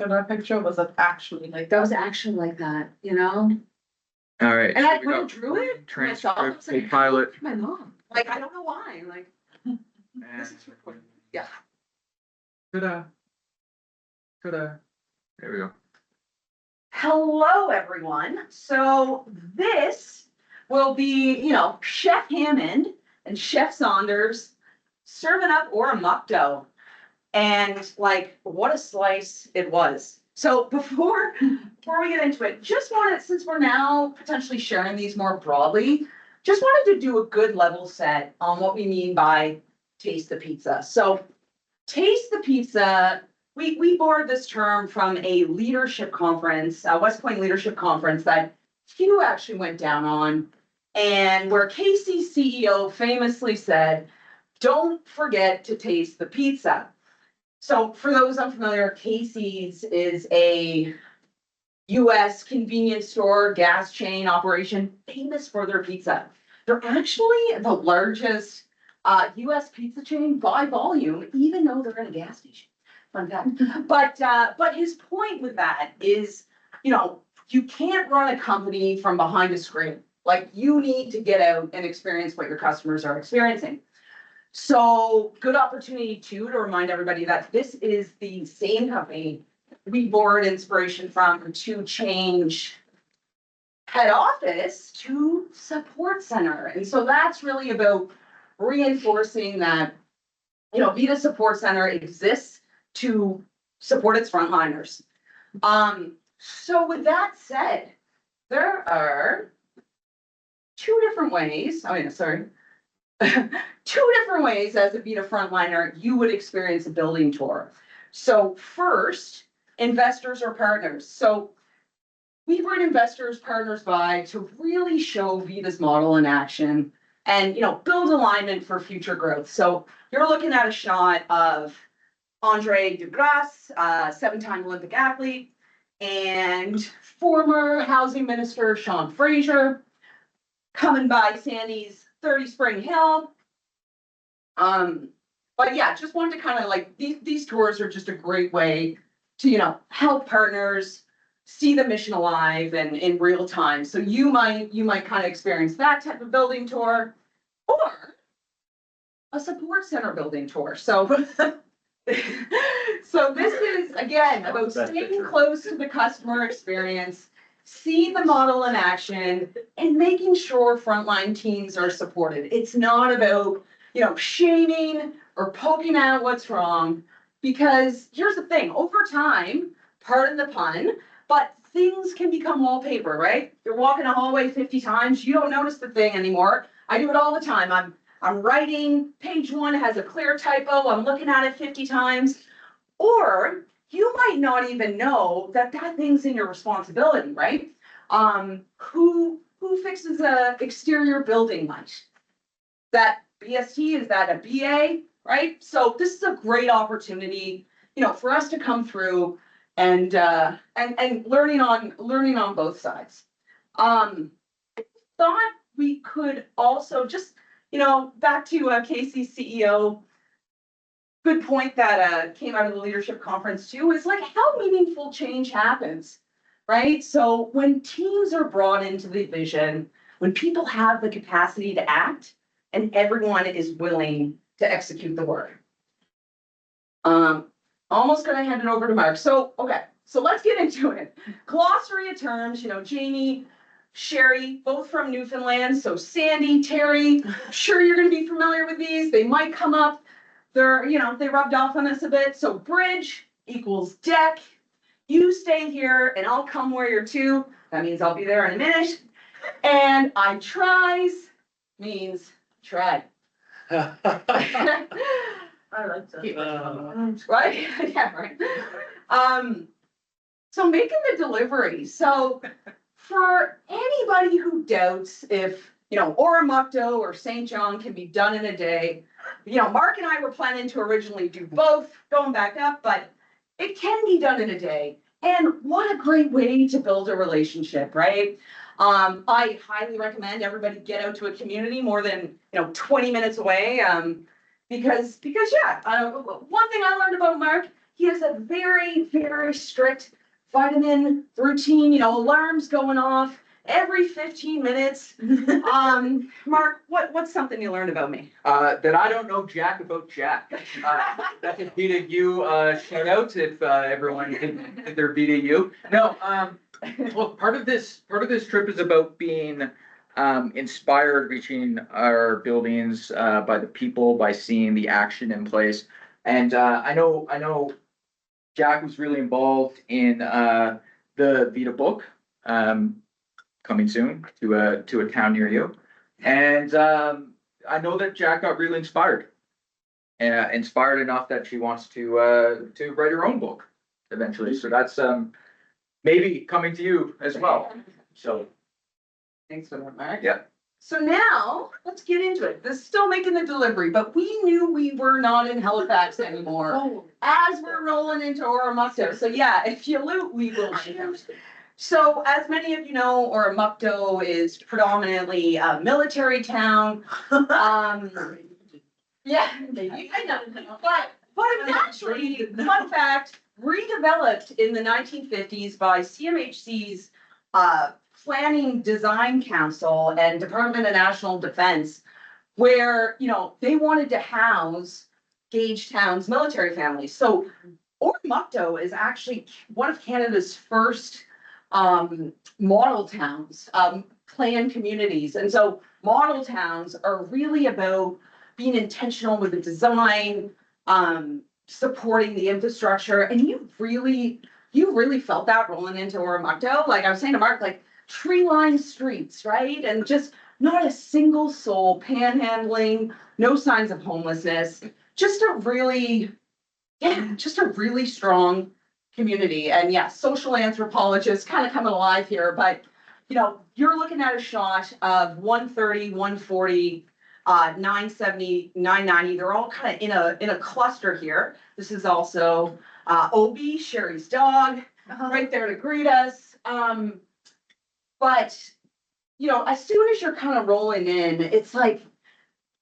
in that picture? Was it actually like That was actually like that, you know? All right. And I we got drew it for myself. I was transcript, like, pilot. my mom. Like, I don't know why. Like, this is recording. Yeah. ta-da. There we go. Hello, everyone. So this will be, Chef Hammond and Chef Saunders serving up Oromocto. And like, what a slice it was. So before we get into it, just wanted, since we're now potentially sharing these more broadly, just wanted to do a good level set on what we mean by taste the pizza. So taste the pizza. We borrowed this term from a leadership conference, West Point Leadership Conference that Hugh actually went down on, and where Casey's CEO famously said, "Don't forget to taste the pizza." So for those unfamiliar, Casey's is a US convenience store, gas chain operation, famous for their pizza. They're actually the largest US pizza chain by volume, even though they're in a gas station. Fun fact. But his point with that is, you can't run a company from behind a screen. Like, you need to get out and experience what your customers are experiencing. So good opportunity too to remind everybody that this is the same company we borrowed inspiration from to change head office to support center. And so that's really about reinforcing that, Vita Support Center exists to support its frontliners. So with that said, there are two different ways as a Vita frontliner you would experience a building tour. So first, investors or partners. So we bring investors, partners by to really show Vita's model in action and, build alignment for future growth. So you're looking at a shot of Andre DeGrasse, 7-time Olympic athlete, and former housing minister Sean Fraser, coming by Sandy's 30 Spring Hill. But yeah, just wanted to kind of like, these tours are just a great way to, help partners see the mission alive and in real time. So you might kind of experience that type of building tour or a support center building tour. So, so this is again about staying close to the customer experience, seeing the model in action, and making sure frontline teams are supported. It's not about, shaming or poking out what's wrong, because here's the thing, over time, pardon the pun, but things can become wallpaper, right? You're walking a hallway 50 times, you don't notice the thing anymore. I do it all the time. I'm writing, page 1 has a clear typo, I'm looking at it 50 times. Or you might not even know that thing's in your responsibility, right? Who fixes a exterior building light? That BST, is that a BA, right? So this is a great opportunity, for us to come through and learning on both sides. Thought we could also just, back to Casey's CEO, good point that came out of the leadership conference too, is like how meaningful change happens, right? So when teams are brought into the vision, when people have the capacity to act and everyone is willing to execute the work. Almost gonna hand it over to Mark. So, okay, so let's get into it. Glossary of terms, Jamie, Sherry, both from Newfoundland. So Sandy, Terry, I'm sure you're gonna be familiar with these. They might come up. They're, they rubbed off on us a bit. So bridge equals deck. You stay here and I'll come where you're to. That means I'll be there in a minute. And I tries means try. I like that. Right? Yeah, right. So making the delivery. So for anybody who doubts if, Oromocto or St. John can be done in a day, Mark and I were planning to originally do both, going back up, but it can be done in a day. And what a great way to build a relationship, right? I highly recommend everybody get out to a community more than 20 minutes away. Because yeah, one thing I learned about Mark, he has a very, very strict vitamin routine, you know, alarms going off every 15 minutes. Mark, what's something you learned about me? That I don't know jack about Jack. That could be to you, shout out if, everyone if they're beating you. No, well, part of this trip is about being, inspired, reaching our buildings, by the people, by seeing the action in place. And, I know Jack was really involved in, the Vita book, coming soon to a town near you. And, I know that Jack got really inspired. Inspired enough that she wants to write her own book eventually. So that's maybe coming to you as well. So Thanks for that, Mark. yeah. So now, let's get into it. This is still making the delivery, but we knew we were not in Halifax anymore Oh, as we're rolling into Oromocto. So yeah, if you loot, we will shoot. So as many of you know, Oromocto is predominantly a military town. Yeah, I know, but it was actually, fun fact, redeveloped in the 1950s by CMHC's Planning Design Council and Department of National Defense, where, you know, they wanted to house Gagetown's military families. So Oromocto is actually one of Canada's first model towns, planned communities. And so model towns are really about being intentional with the design, supporting the infrastructure. And you really felt that rolling into Oromocto. Like I was saying to Mark, like tree-lined streets, right? And just not a single soul panhandling, no signs of homelessness. Just a really strong community. And yeah, social anthropologists kind of coming alive here, but you know, you're looking at a shot of 130, 140, 970, 990. They're all kind of in a cluster here. This is also Obi, Sherry's dog, right there to greet us. But you know, as soon as you're kind of rolling in, it's like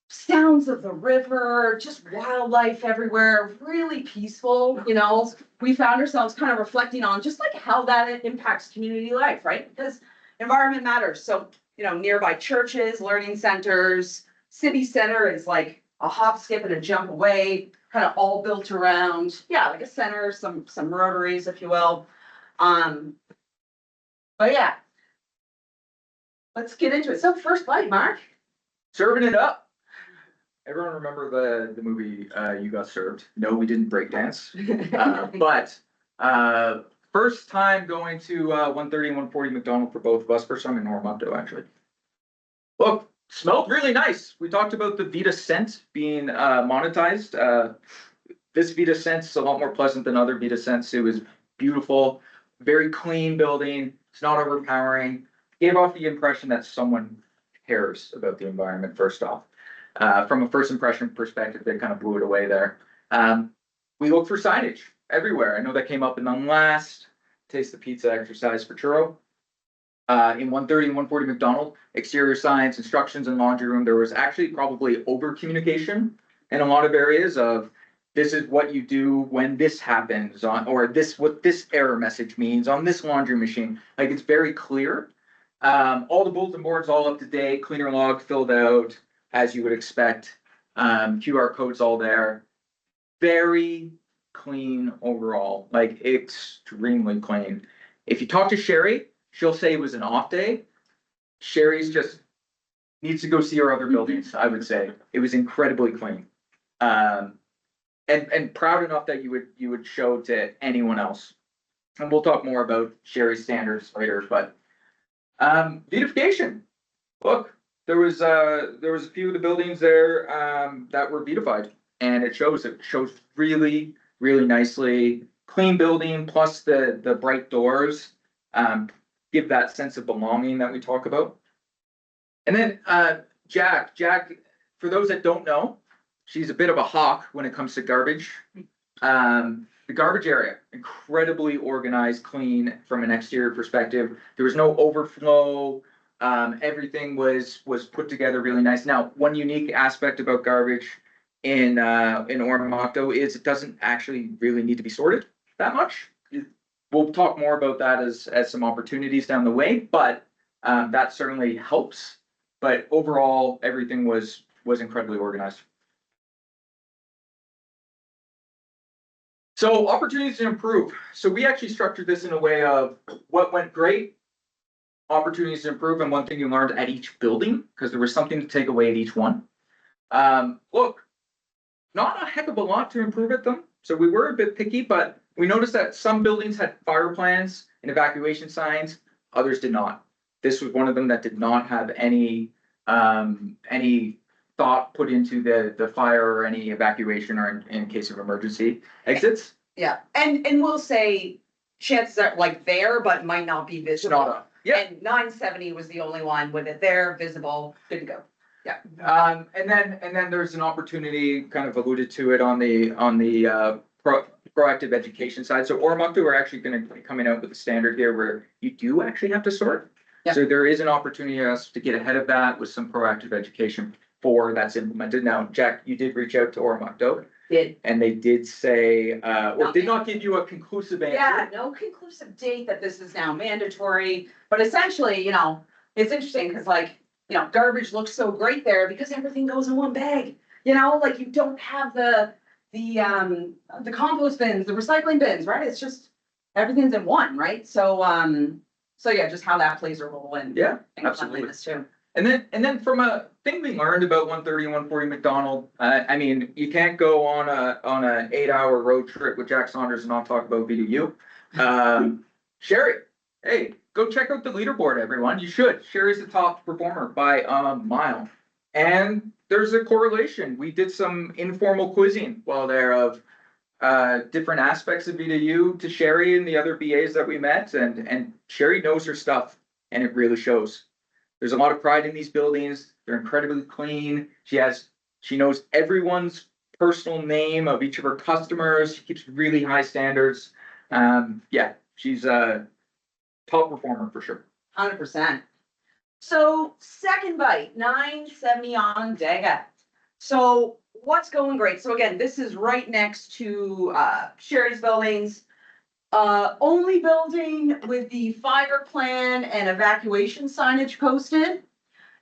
sounds of the river, just wildlife everywhere, really peaceful. You know, we found ourselves kind of reflecting on just like how that impacts community life, right? Because environment matters. So, you know, nearby churches, learning centers, city center is like a hop, skip, and a jump away, kind of all built around, yeah, like a center, some rotaries, if you will. But yeah, let's get into it. So first bite, Mark. Serving it up. Everyone remember the movie, You Got Served? No, we didn't break dance. But first time going to 130 and 140 McDonald for both of us. First time in Oromocto, actually. Look, smelled really nice. We talked about the Vita scent being monetized. This Vita scent is a lot more pleasant than other Vita scents. It was beautiful, very clean building. It's not overpowering. Gave off the impression that someone cares about the environment, first off. From a first impression perspective, they kind of blew it away there. We looked for signage everywhere. I know that came up in the last Taste the Pizza exercise for churro. In 130 and 140 McDonald, exterior signs, instructions, and laundry room, there was actually probably over communication in a lot of areas of this is what you do when this happens on, or this what this error message means on this laundry machine. Like it's very clear. All the bulletin boards all up to date, cleaner log filled out as you would expect. QR codes all there. Very clean overall, like extremely clean. If you talk to Sherry, she'll say it was an off day. Sherry's just needs to go see her other buildings, I would say. It was incredibly clean. And proud enough that you would show to anyone else. And we'll talk more about Sherry's standards later, but beautification. Look, there was a few of the buildings there that were beautified, and it shows really, really nicely. Clean building plus the bright doors give that sense of belonging that we talk about. And then Jack, for those that don't know, she's a bit of a hawk when it comes to garbage. The garbage area, incredibly organized, clean from an exterior perspective. There was no overflow. Everything was put together really nice. Now, one unique aspect about garbage in Oromocto is it doesn't actually really need to be sorted that much. We'll talk more about that as some opportunities down the way, but that certainly helps. But overall, everything was incredibly organized. So opportunities to improve. So we actually structured this in a way of what went great, opportunities to improve, and one thing you learned at each building, because there was something to take away at each one. Look, not a heck of a lot to improve at them. So we were a bit picky, but we noticed that some buildings had fire plans and evacuation signs, others did not. This was one of them that did not have any thought put into the fire or any evacuation or in case of emergency exits. Yeah, and we'll say chances are like there, but might not be It's visible. not a, yeah. And 970 was the only one with it there, visible, good to go. And then there's an opportunity, kind of alluded to it on the proactive education side. So Oromocto are actually going to be coming out with a standard here where you do actually have to sort. Yep. So there is an opportunity for us to get ahead of that with some proactive education before that's implemented. Now, Jack, you did reach out to Oromocto. Did. And they did say, or did not give you a conclusive answer. Yeah, no conclusive date that this is now mandatory, but essentially, you know, it's interesting because like, you know, garbage looks so great there because everything goes in one bag. You know, like you don't have the compost bins, the recycling bins, right? It's just everything's in one, right? So yeah, just how that plays a role in Yeah, in absolutely. cleanliness too. And then from a thing we learned about 130 and 140 McDonald, I mean, you can't go on a 8-hour road trip with Jack Saunders and not talk about VDU. Sherry, hey, go check out the leaderboard, everyone. You should. Sherry's the top performer by a mile. And there's a correlation. We did some informal quizzing while there of different aspects of VDU to Sherry and the other BAs that we met, and Sherry knows her stuff, and it really shows. There's a lot of pride in these buildings. They're incredibly clean. She knows everyone's personal name of each of her customers. She keeps really high standards. Yeah, she's a top performer for sure. 100%. So second bite, 970 Onondaga. So what's going great? So again, this is right next to Sherry's buildings. Only building with the fire plan and evacuation signage posted.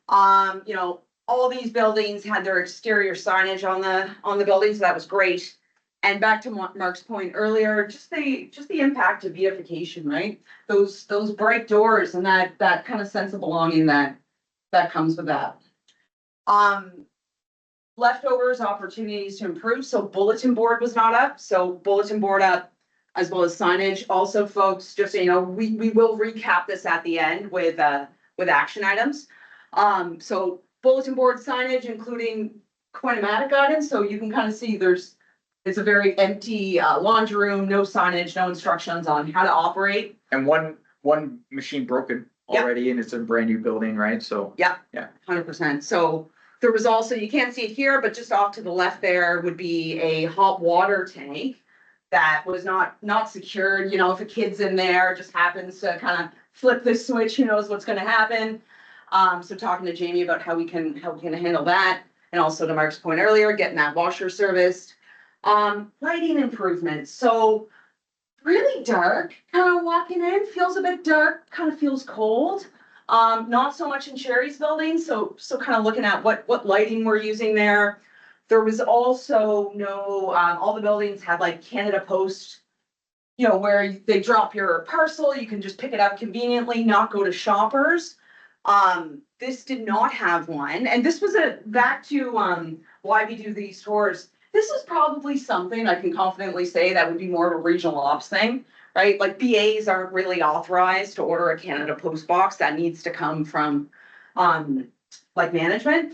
You know, all these buildings had their exterior signage on the buildings, so that was great. And back to Mark's point earlier, just the impact of beautification, right? Those bright doors and that kind of sense of belonging that comes with that. Leftovers, opportunities to improve. So bulletin board was not up. So bulletin board up, as well as signage. Also, folks, just so you know, we will recap this at the end with action items. So bulletin board signage, including Quinomatic guidance, so you can kind of see it's a very empty laundry room, no signage, no instructions on how to operate. And one machine broken already, and it's a brand new building, right? So. Yeah. Yeah. 100%. So there was also, you can't see it here, but just off to the left there would be a hot water tank that was not secured. You know, if a kid's in there, just happens to kind of flip this switch, who knows what's going to happen. So talking to Jamie about how we can handle that, and also to Mark's point earlier, getting that washer serviced. Lighting improvements. So really dark, kind of walking in, feels a bit dark, kind of feels cold. Not so much in Sherry's building. So kind of looking at what lighting we're using there. There was also no, all the buildings had like Canada Post, you know, where they drop your parcel, you can just pick it up conveniently, not go to Shoppers. This did not have one. And this was back to why we do these tours. This is probably something I can confidently say that would be more of a regional ops thing, right? Like BAs aren't really authorized to order a Canada Post box. That needs to come from like management.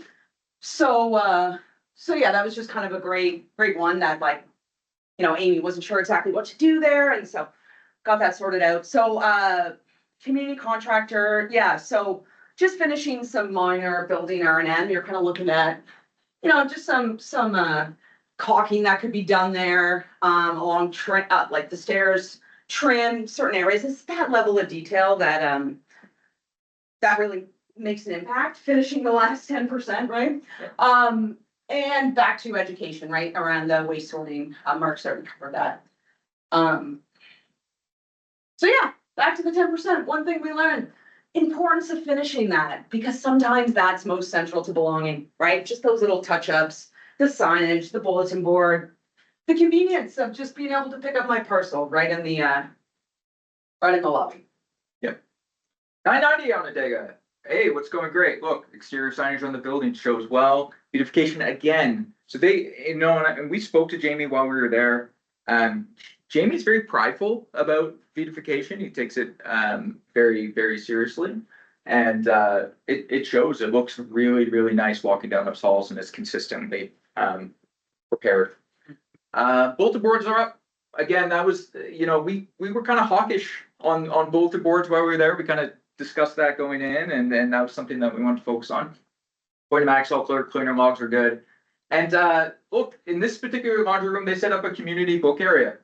So yeah, that was just kind of a great one that, like, you know, Amy wasn't sure exactly what to do there, and so got that sorted out. So community contractor, yeah, so just finishing some minor building R&M. You're kind of looking at, you know, just some caulking that could be done there, along like the stairs, trim certain areas. It's that level of detail that that really makes an impact. Finishing the last 10%, right? And back to education, right, around the waste sorting, Mark's already covered that. So yeah, back to the 10%, one thing we learned, importance of finishing that, because sometimes that's most central to belonging, right? Just those little touch-ups, the signage, the bulletin board, the convenience of just being able to pick up my parcel right in the lobby. 990 on Adega. Hey, what's going great? Look, exterior signage on the building shows well. Beautification again. So they, and we spoke to Jamie while we were there. Jamie's very prideful about beautification. He takes it very, very seriously. And it shows. It looks really, really nice walking down those halls, and it's consistently prepared. Bulletin boards are up. Again, that was, we were kind of hawkish on bulletin boards while we were there. We kind of discussed that going in, and that was something that we wanted to focus on. Point of Maxwell cleaner logs are good. And look, in this particular laundry room, they set up a community book area.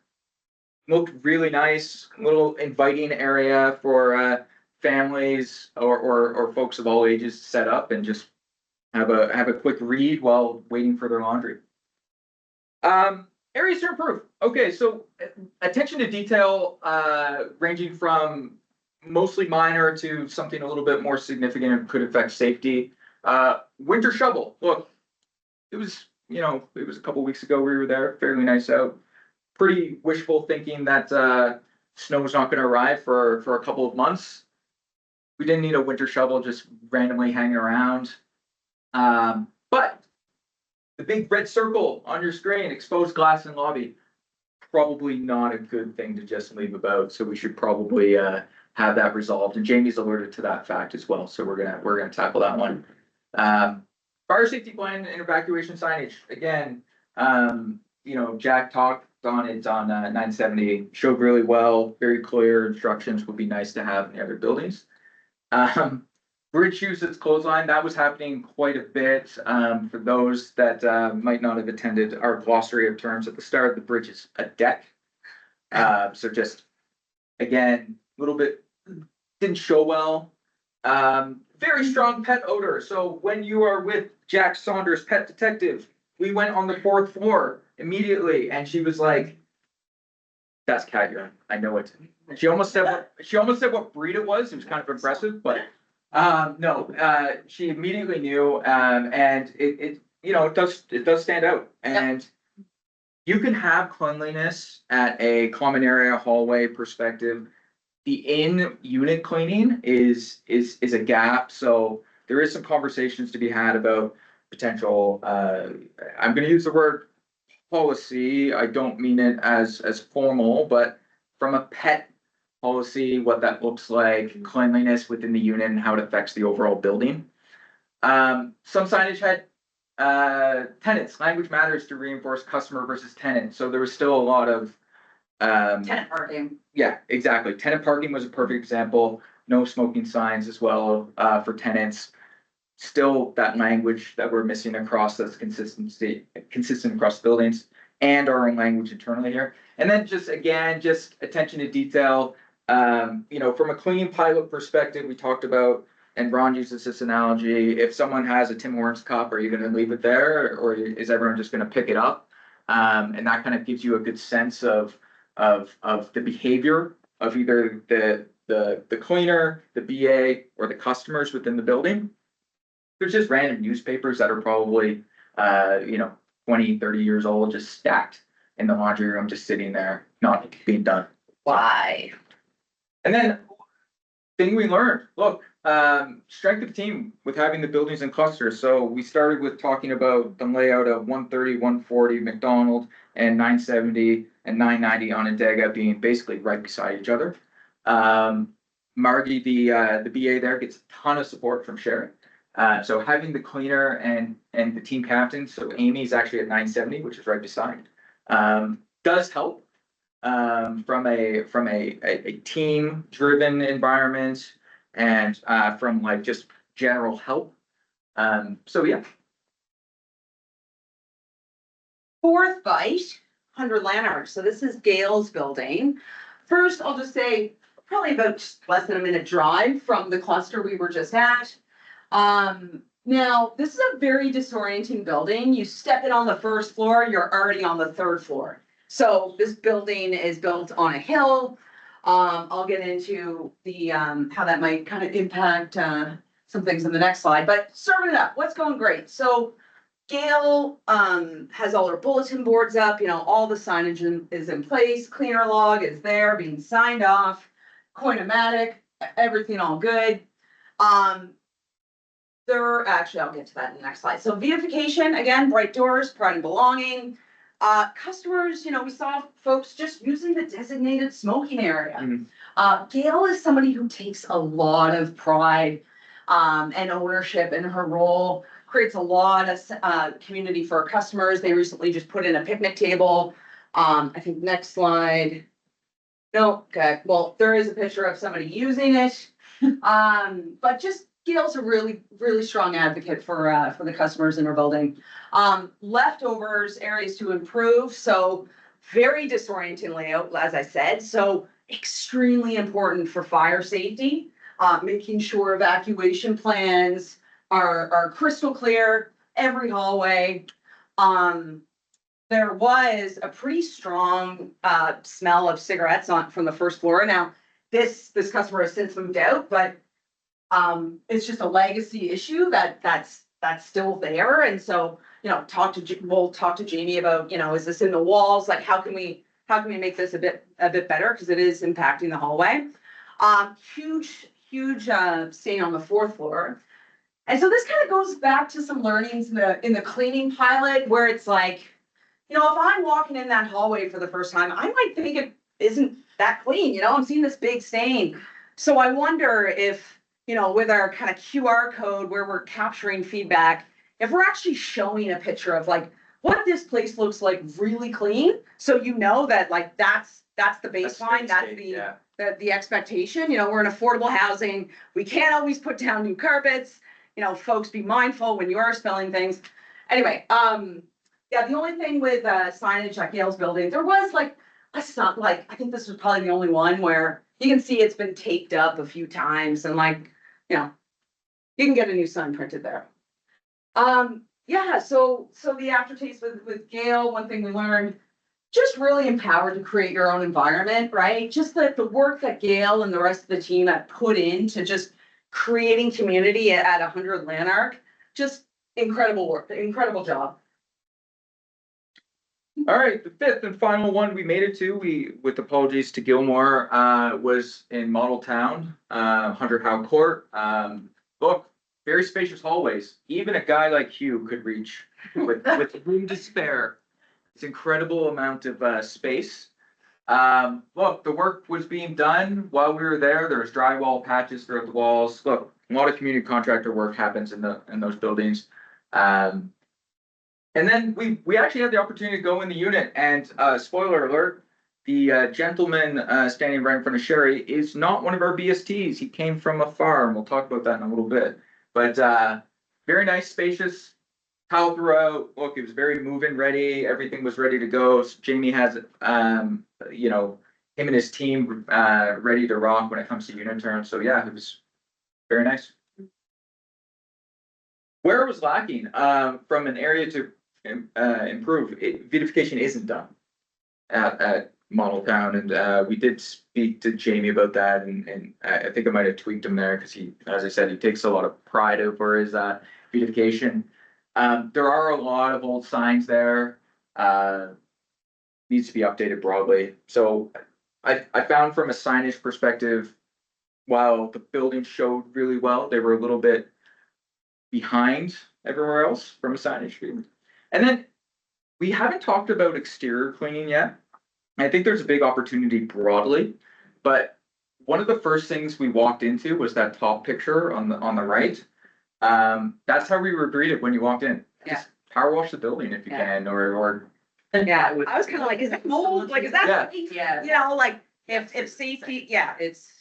Looked really nice, little inviting area for families or folks of all ages to set up and just have a quick read while waiting for their laundry. Areas to improve. Okay, so attention to detail, ranging from mostly minor to something a little bit more significant and could affect safety. Winter shovel. Look, it was a couple weeks ago we were there, fairly nice out. Pretty wishful thinking that snow was not going to arrive for a couple of months. We didn't need a winter shovel just randomly hanging around. But the big red circle on your screen, exposed glass in lobby, probably not a good thing to just leave about. So we should probably have that resolved. And Jamie's alerted to that fact as well. So we're gonna tackle that one. Fire safety plan and evacuation signage. Again, Jack talked on it on 970, showed really well, very clear instructions, would be nice to have in the other buildings. Bridge usage clothesline, that was happening quite a bit. For those that might not have attended our glossary of terms at the start, the bridge is a deck. So just, again, a little bit, didn't show well. Very strong pet odor. So when you are with Jack Saunders, pet detective, we went on the 4th floor immediately, and she was like, "That's cat urine. I know it." She almost said what breed it was. It was kind of impressive, but no. She immediately knew, and it does stand out. And you can have cleanliness at a common area hallway perspective. The in-unit cleaning is a gap, so there is some conversations to be had about potential. I'm going to use the word policy. I don't mean it as formal, but from a pet policy, what that looks like, cleanliness within the unit, and how it affects the overall building. Some signage had tenants. Language matters to reinforce customer versus tenant. So there was still a lot of Tenant parking. Yeah, exactly. Tenant parking was a perfect example. No smoking signs as well for tenants. Still that language that we're missing across, that's consistent across buildings, and our own language internally here. And then just attention to detail. From a cleaning pilot perspective, we talked about, and Ron uses this analogy, if someone has a Tim Hortons cup, are you going to leave it there, or is everyone just going to pick it up? And that kind of gives you a good sense of the behavior of either the cleaner, the BA, or the customers within the building. There's just random newspapers that are probably 20, 30 years old, just stacked in the laundry room, just sitting there, not being done. Why? And then thing we learned, look, strength of the team with having the buildings in clusters. So we started with talking about the layout of 130, 140 McDonald and 970 and 990 on Adega being basically right beside each other. Margie, the BA there, gets a ton of support from Sharon. So having the cleaner and the team captain, so Amy's actually at 970, which is right beside, does help from a team driven environment and from like just general help. So yeah. 4th bite, 100 Lanark. So this is Gail's building. First, I'll just say probably about less than a minute drive from the cluster we were just at. Now, this is a very disorienting building. You step in on the first floor, you're already on the third floor. So this building is built on a hill. I'll get into the, how that might kind of impact, some things in the next slide, but serving it up, what's going great? So Gail, has all her bulletin boards up, all the signage is in place, cleaner log is there, being signed off, Coinomatic, everything all good. Actually, I'll get to that in the next slide. So beautification, again, bright doors, pride and belonging. Customers, we saw folks just using the designated smoking area. Gail is somebody who takes a lot of pride, and ownership in her role, creates a lot of, community for her customers. They recently just put in a picnic table. I think next slide. No, okay, well, there is a picture of somebody using it. But just Gail's a really, really strong advocate for the customers in her building. Leftovers, areas to improve, so very disorienting layout, as I said, so extremely important for fire safety. Making sure evacuation plans are crystal clear, every hallway. There was a pretty strong, smell of cigarettes from the first floor. Now, this customer has since moved out, but it's just a legacy issue that's still there. And so, we'll talk to Jamie about, is this in the walls? Like, how can we make this a bit better? Because it is impacting the hallway. Huge stain on the fourth floor. And so this kind of goes back to some learnings in the cleaning pilot, where it's like, if I'm walking in that hallway for the first time, I might think it isn't that clean, I'm seeing this big stain. So I wonder if, with our kind of QR code where we're capturing feedback, if we're actually showing a picture of like what this place looks like really clean, so that like that's the baseline, that's the expectation. We're in affordable housing. We can't always put down new carpets. Folks, be mindful when you are spilling things. Anyway, the only thing with signage at Gail's building, there was like a sign, like I think this was probably the only one where you can see it's been taped up a few times, and like, you can get a new sign printed there. So the aftertaste with Gail, one thing we learned, just really empowered to create your own environment, right? Just the work that Gail and the rest of the team have put into just creating community at 100 Lanark, just incredible work, incredible job. All right, the fifth and final one we made it to, with apologies to Gilmore, was in Model Town, 100 Howe Court. Look, very spacious hallways. Even a guy like Hugh could reach with room to spare. It's incredible amount of space. Look, the work was being done while we were there. There was drywall patches throughout the walls. Look, a lot of community contractor work happens in those buildings. And then we actually had the opportunity to go in the unit, and spoiler alert, the gentleman standing right in front of Sherry is not one of our BSTs. He came from a farm. We'll talk about that in a little bit. But very nice, spacious, tile throughout. Look, it was very move-in ready. Everything was ready to go. So Jamie has, him and his team ready to rock when it comes to unit terms. So yeah, it was very nice. Where it was lacking from an area to improve, beautification isn't done at Model Town, and we did speak to Jamie about that, and I think I might have tweaked him there because he, as I said, he takes a lot of pride over his beautification. There are a lot of old signs there, needs to be updated broadly. So I found from a signage perspective, while the building showed really well, they were a little bit behind everywhere else from a signage view. And then we haven't talked about exterior cleaning yet. I think there's a big opportunity broadly, but one of the first things we walked into was that top picture on the right. That's how we were greeted when you walked in. Yeah. Just power wash the building if you can, or Yeah, I was kind of like, is that mold? Like, is that? Yeah. Like if safety, it's.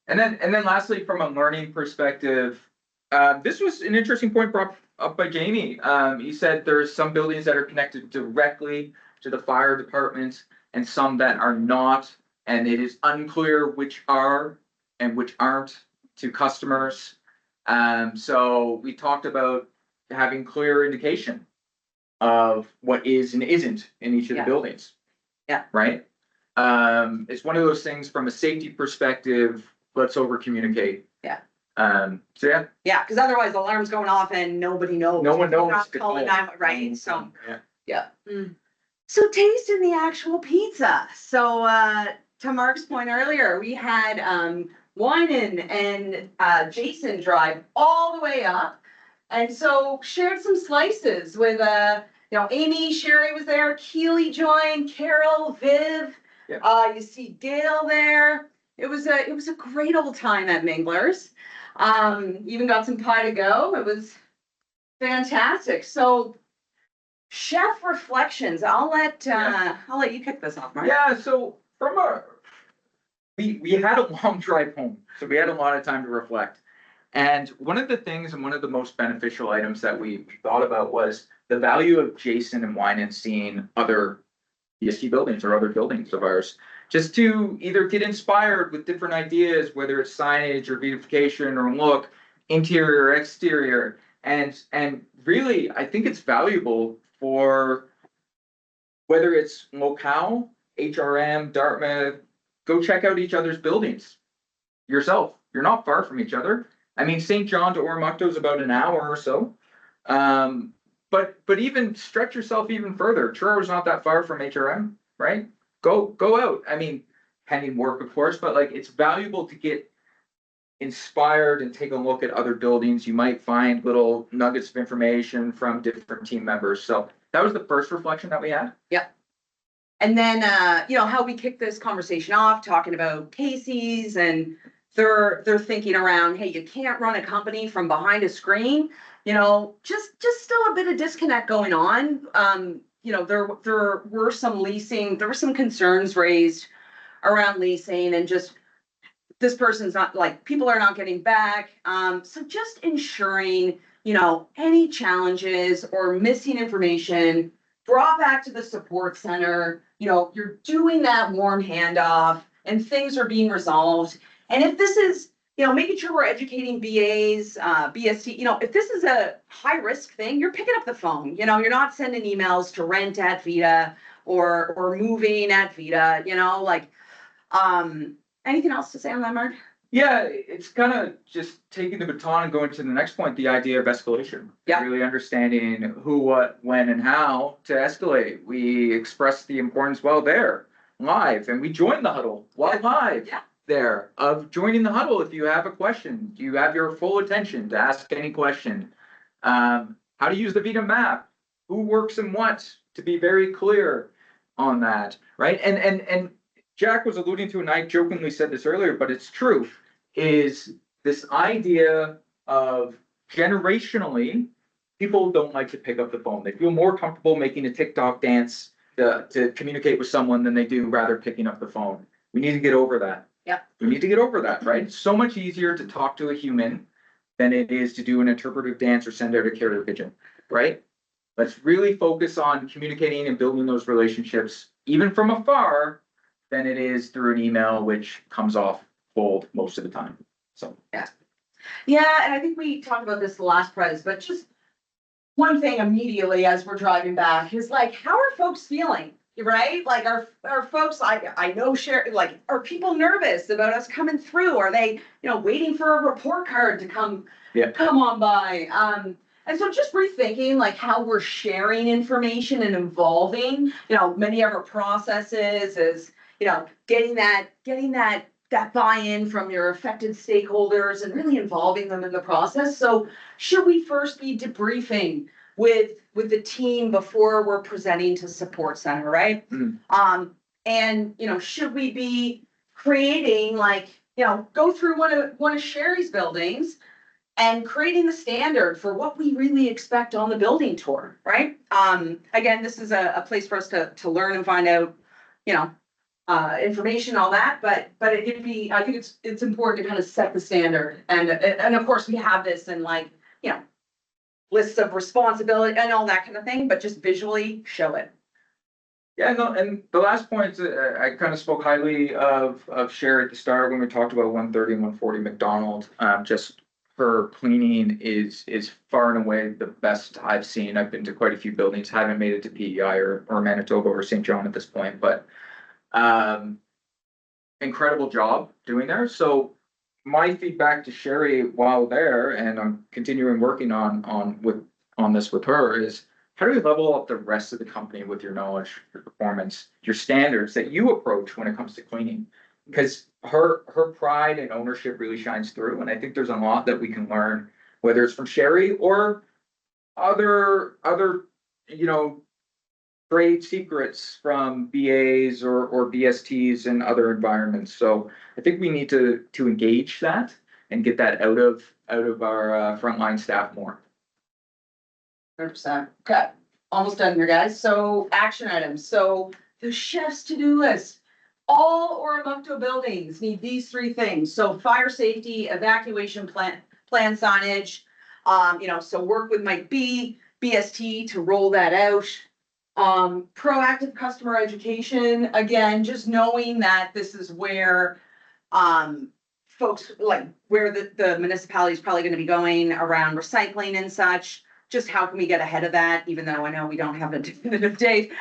And then lastly, from a learning perspective, this was an interesting point brought up by Jamie. He said there's some buildings that are connected directly to the fire department and some that are not, and it is unclear which are and which aren't to customers. So we talked about having clear indication of what is and isn't in each of the Yeah. buildings. Yeah. Right? It's one of those things from a safety perspective, let's over communicate. Yeah. So yeah, Yeah, because otherwise the alarm's going off and nobody knows. no one You're knows. not to calling call. 911, right? So, Yeah. yeah. So tasting the actual pizza. So, to Mark's point earlier, we had, Wynan and Jason drive all the way up. And so shared some slices with, Amy, Sherry was there, Keely joined, Carol, Viv. Yep. You see Gail there. It was a great old time at Mingler's. Even got some pie to go. It was fantastic. So chef reflections, I'll let you kick this off, Mark. Yeah, so we had a long drive home, so we had a lot of time to reflect. And one of the things and one of the most beneficial items that we thought about was the value of Jason and Wynan seeing other ESG buildings or other buildings of ours, just to either get inspired with different ideas, whether it's signage or beautification or look, interior or exterior. And really, I think it's valuable for whether it's locale, HRM, Dartmouth, go check out each other's buildings yourself. You're not far from each other. I mean, St. John to Oromocto is about an hour or so. But even stretch yourself even further. Truro not that far from HRM, right? Go out. I mean, pending work, of course, but like it's valuable to get inspired and take a look at other buildings. You might find little nuggets of information from different team members. So that was the first reflection that we had. Yep. And then, how we kicked this conversation off, talking about Casey's and they're thinking around, hey, you can't run a company from behind a screen, just still a bit of disconnect going on. There were some concerns raised around leasing and just this person's not like, people are not getting back. So just ensuring, any challenges or missing information, brought back to the support center, you're doing that warm handoff and things are being resolved. And if this is, making sure we're educating BAs, BST, if this is a high risk thing, you're picking up the phone, you're not sending emails to rent at Vita or moving at Vita, anything else to say on that, Mark? Yeah, it's kind of just taking the baton and going to the next point, the idea of escalation. Yeah. Really understanding who, what, when, and how to escalate. We expressed the importance while there, live, and we joined the huddle while live there of joining the huddle. If you have a question, you have your full attention to ask any question. How to use the Vita map, who works in what, to be very clear on that, right? And Jack was alluding to, and I jokingly said this earlier, but it's true, is this idea of generationally, people don't like to pick up the phone. They feel more comfortable making a TikTok dance to communicate with someone than they do rather picking up the phone. We need to get over that. Yeah. We need to get over that, right? It's so much easier to talk to a human than it is to do an interpretive dance or send out a carrier pigeon, right? Let's really focus on communicating and building those relationships, even from afar, than it is through an email, which comes off cold most of the time. So Yeah, and I think we talked about this the last press, but just one thing immediately as we're driving back is like, how are folks feeling? Right? Like are folks, I know are people nervous about us coming through? Are they, waiting for a report card to come on by? And so just rethinking like how we're sharing information and involving, many of our processes is, getting that buy-in from your affected stakeholders and really involving them in the process. So should we first be debriefing with the team before we're presenting to support center, right? Mm. And should we be creating go through one of Sherry's buildings and creating the standard for what we really expect on the building tour, right? Again, this is a place for us to learn and find out, information, all that, but I think it's important to kind of set the standard. And of course we have this in lists of responsibility and all that kind of thing, but just visually show it. yeah, no, and the last point, I kind of spoke highly of Sherry at the start when we talked about 130 and 140 McDonald. Just for cleaning is far and away the best I've seen. I've been to quite a few buildings, haven't made it to PEI or Manitoba or St. John at this point, but incredible job doing there. So my feedback to Sherry while there, and I'm continuing working on this with her, is how do we level up the rest of the company with your knowledge, your performance, your standards that you approach when it comes to cleaning? Because her pride and ownership really shines through, and I think there's a lot that we can learn, whether it's from Sherry or other you know trade secrets from BAs or BSTs in other environments. So I think we need to engage that and get that out of our frontline staff more. 100%. Okay, almost done here, guys. So action items. So the chef's to-do list. All Oromocto buildings need these three things. So fire safety, evacuation plan signage. So work with Mike B, BST to roll that out. Proactive customer education, again, just knowing that this is where folks, like where the municipality is probably gonna be going around recycling and such. Just how can we get ahead of that, even though I know we don't have a definitive date.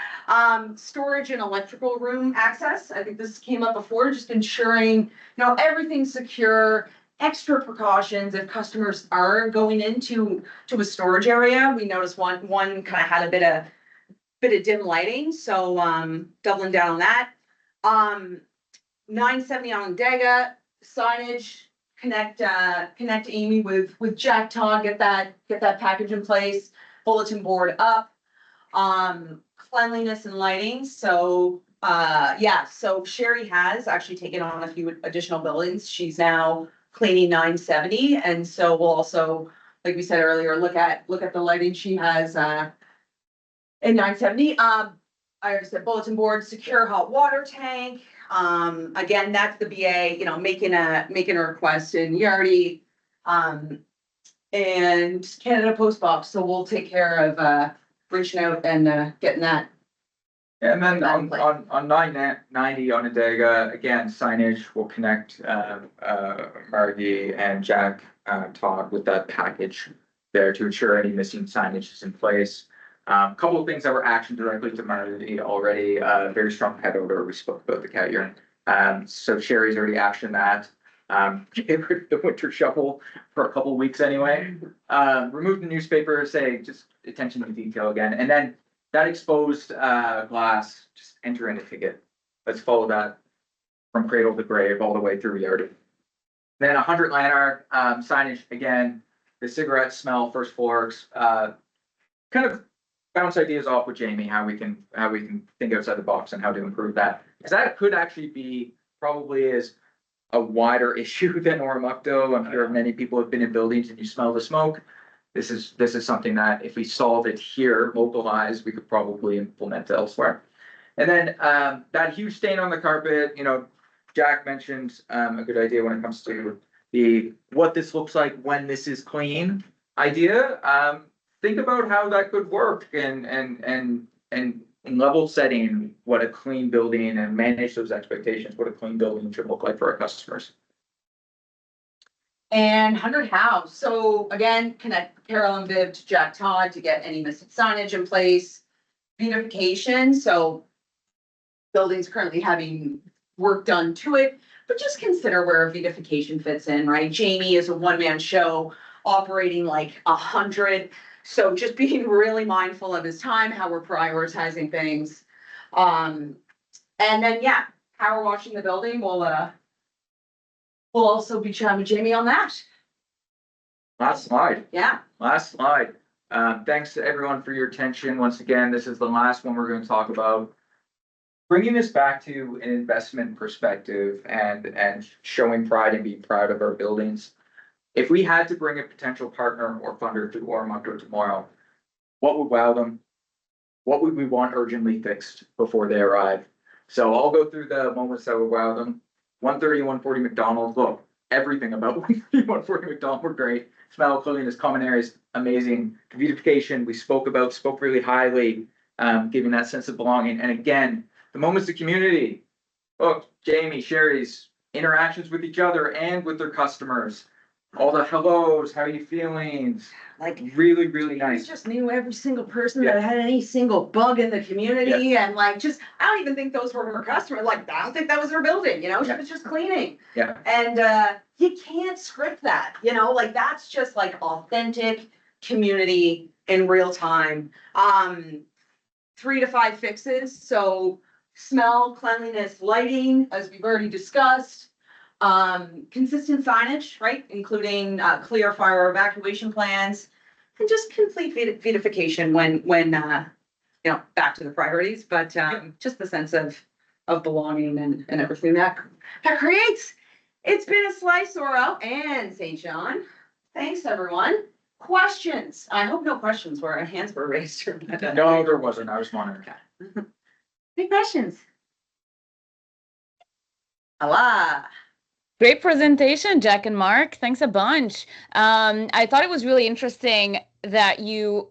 Storage and electrical room access, I think this came up before, just ensuring, everything's secure, extra precautions if customers are going into a storage area. We noticed one kind of had a bit of dim lighting, so doubling down on that. 970 Onondaga signage, connect Amy with Jack Todd, get that package in place, bulletin board up. Cleanliness and lighting, so so Sherry has actually taken on a few additional buildings. She's now cleaning 970, and so we'll also, like we said earlier, look at the lighting she has in 970. I said bulletin board, secure hot water tank. Again, that's the BA, making a request in Yardy. And Canada Post Box, so we'll take care of reaching out and getting that. And then on 990 Onondaga, again, signage will connect Margie and Jack Todd with that package there to ensure any missing signage is in place. Couple of things that were actioned directly to Margie already. Very strong pet odor. We spoke about the cat urine. So Sherry's already actioned that. Gave her the winter shovel for a couple of weeks anyway. Remove the newspaper, say just attention to detail again, and then that exposed glass, just enter in a ticket. Let's follow that from cradle to grave all the way through Yardy. Then 100 Lanark signage again. The cigarette smell, first floors. Kind of bounce ideas off with Jamie how we can think outside the box and how to improve that, because that could actually be probably is a wider issue than Oromocto. I'm sure many people have been in buildings and you smell the smoke. This is something that if we solve it here, localized, we could probably implement elsewhere. And then that huge stain on the carpet, Jack mentioned a good idea when it comes to the what this looks like when this is clean idea. Think about how that could work and level setting what a clean building and manage those expectations, what a clean building should look like for our customers. And 100 House, so again, connect Carol and Viv to Jack Todd to get any missing signage in place. Beautification, so buildings currently having work done to it, but just consider where beautification fits in, right? Jamie is a one-man show operating like 100. So just being really mindful of his time, how we're prioritizing things. And then, power washing the building, we'll also be chatting with Jamie on that. Last slide. Yeah. Last slide. Thanks to everyone for your attention. Once again, this is the last one we're going to talk about. Bringing this back to an investment perspective and showing pride and being proud of our buildings. If we had to bring a potential partner or funder to Oromocto tomorrow, what would wow them? What would we want urgently fixed before they arrive? So I'll go through the moments that would wow them. 130 and 140 McDonald's. Look, everything about 130 and 140 McDonald's were great. Smell, cleanliness, common areas, amazing. Beautification, we spoke really highly, giving that sense of belonging. And again, the moments of community. Look, Jamie, Sherry's interactions with each other and with their customers. all the hellos, how are you feeling? Like, Really, really I nice. just knew every single person that had any single bug in the community and like, just, I don't even think those were her customers. Like, I don't think that was her building, you know, she Yeah. was just cleaning. Yeah. And, you can't script that, you know, like that's just like authentic community in real time. 3 to 5 fixes, so smell, cleanliness, lighting, as we've already discussed. Consistent signage, right, including clear fire evacuation plans, and just complete beautification when you know, back to the priorities, but just the sense of belonging and everything that creates. It's been a slice, Oro and St. John. Thanks, everyone. Questions? I hope no questions were, hands were raised. No, there wasn't. I was wondering. Any questions? Allah. Great presentation, Jack and Mark. Thanks a bunch. I thought it was really interesting that you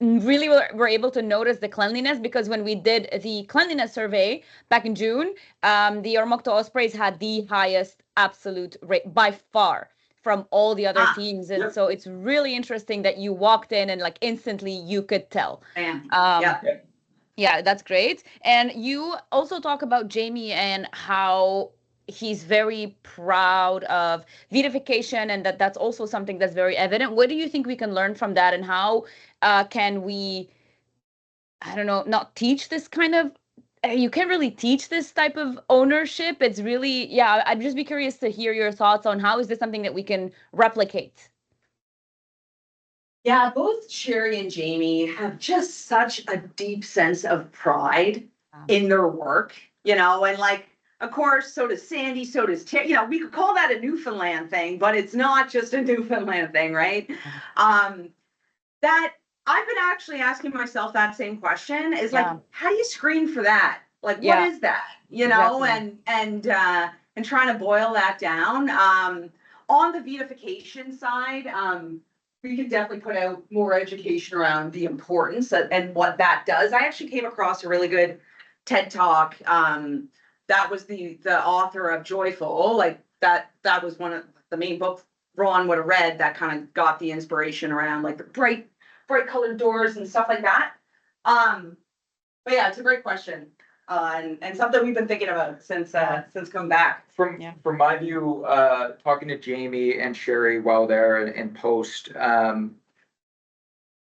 really were able to notice the cleanliness, because when we did the cleanliness survey back in June, the Oromocto Ospreys had the highest absolute rate by far from all the other teams. And so it's really interesting that you walked in and like instantly you could tell. Yeah, that's great. And you also talk about Jamie and how he's very proud of vitification, and that's also something that's very evident. What do you think we can learn from that, and how can we, I don't know, not teach this kind of, you can't really teach this type of ownership. It's really, yeah, I'd just be curious to hear your thoughts on how is this something that we can replicate? Yeah, both Sherry and Jamie have just such a deep sense of pride in their work, you know, and like, of course, so does Sandy, so does Terry. You know, we could call that a Newfoundland thing, but it's not just a Newfoundland thing, right? That I've been actually asking myself that same question is like, how do you screen for that? Like, what is that? You know, and trying to boil that down. On the vitification side, we could definitely put out more education around the importance and what that does. I actually came across a really good TED Talk. That was the author of Joyful. Like that was one of the main books Ron would have read that kind of got the inspiration around like the bright colored doors and stuff like that. But yeah, it's a great question. And something we've been thinking about since coming back. From my view, talking to Jamie and Sherry while there and post,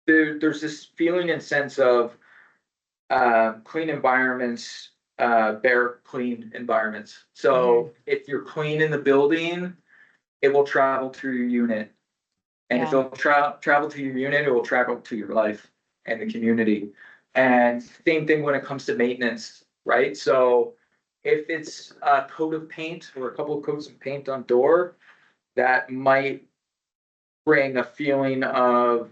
there's this feeling and sense of clean environments bear clean environments. So if you're clean in the building, it will travel to your unit. And if it'll travel to your unit, it will travel to your life and the community. And same thing when it comes to maintenance, right? So if it's a coat of paint or a couple of coats of paint on door, that might bring a feeling of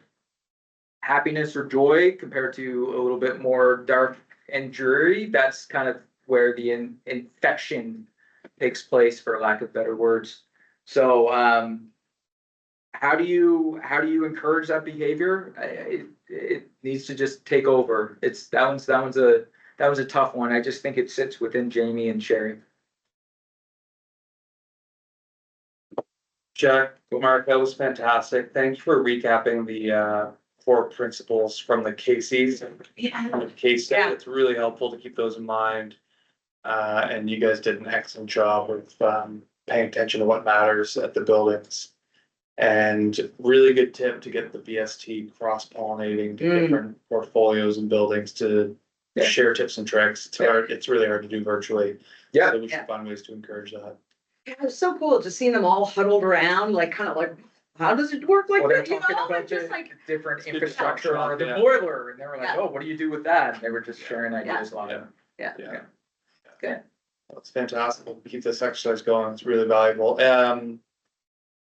happiness or joy compared to a little bit more dark and dreary. That's kind of where the infection takes place, for lack of better words. So how do you encourage that behavior? It needs to just take over. That was a tough one. I just think it sits within Jamie and Sherry. Jack, Mark, that was fantastic. Thank you for recapping the core principles from the cases. Case study. It's really helpful to keep those in mind. And you guys did an excellent job of paying attention to what matters at the buildings. And really good tip to get the BST cross-pollinating to different portfolios and buildings to share tips and tricks. It's really hard to do virtually. Yeah. So we should find ways to encourage that. It was so cool just seeing them all huddled around, like kind of like, how does it work like They're that? You talking know, about like just like different infrastructure or the Yeah. boiler, and they were like, "Oh, what do you do with that?" And they were just sharing ideas on it. Yeah. Good. That's fantastic. We'll keep this exercise going. It's really valuable.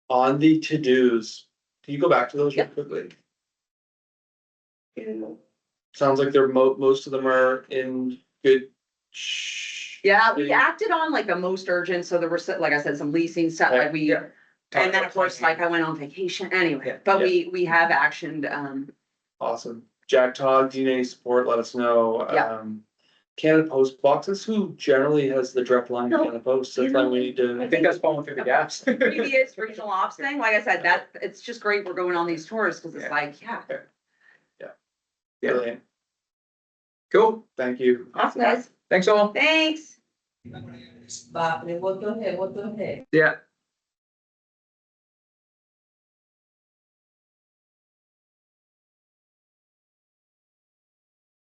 On the to-dos, can you go back to those real quickly? Sounds like they're most of them are in good. Yeah, we acted on like the most urgent, so there were, like I said, some leasing stuff, like we, and then of course, like I went on vacation anyway, but we have actioned, Awesome. Jack, Todd, do you need any support? Let us know. Yeah. Canada Post boxes, who generally has the direct line to No. Canada Post, that's why we need I to. think that's falling through the gaps. Previous regional ops thing, like I said, that, it's just great we're going on these tours, cause it's Yeah. like, yeah. Yeah. Brilliant. Cool. Thank you. Awesome, guys. Thanks all. Thanks. Yeah.